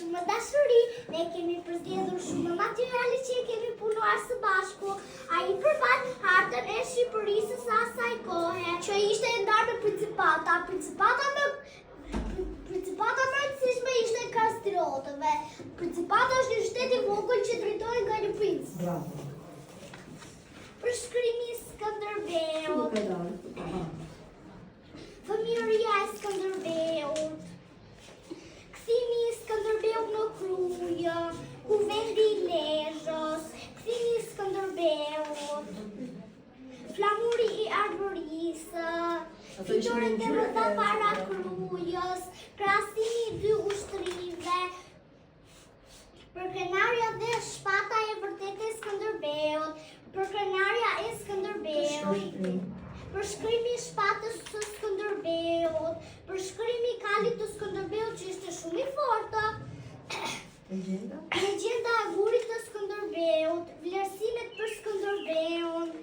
shumë dashuri, ne kemi përzgjedhur shumë materiale që kemi punuar së bashku. Ai përmban hartën e Shqipërisë së asaj kohe, që ishte e ndarë me principata. Principata më e rëndësishme ishte Kastriotëve. Principata është një shtet i vogël që drejtohet nga një princ. Bravo. Përshkrimi i Skënderbeut. Fëmijëria e Skënderbeut. Kthimi i Skënderbeut në Krujë, Kuvendi i Lezhës, kthimi i Skënderbeut. Flamuri i Arborisë, fitoret e mëdha para Krujës, krahasimi i dy ushtrive, përkrenarja dhe shpata e vërtetë e Skënderbeut, përkrenarja e Skënderbeut, përshkrimi i shpatës së Skënderbeut, përshkrimi i kalit të Skënderbeut që ishte shumë i fortë, legjenda e gurit të Skënderbeut, vlerësimet për Skënderbeun,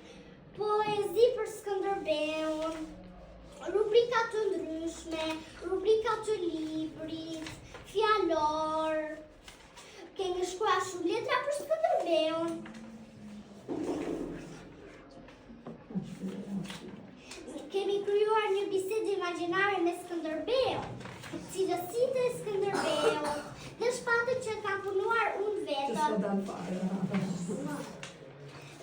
poezi për Skënderbeun, rubrika të ndryshme, rubrika të librit, fjalor. Kemi shkruar shumë letra për Skënderbeun. Kemi krijuar një bisedë imagjinare me Skënderbeun, cilësitë e Skënderbeut dhe shpatët që ka punuar unë vetëm.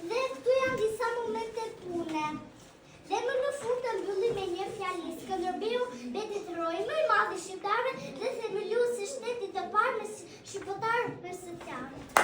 Dhe këtu janë disa momente pune. Dhe më në fund të mbyllim me një fjali. Skënderbeu mbeti heroi më i madh i shqiptarëve dhe themeluesi i shtetit të parë me shqiptar mesjetare.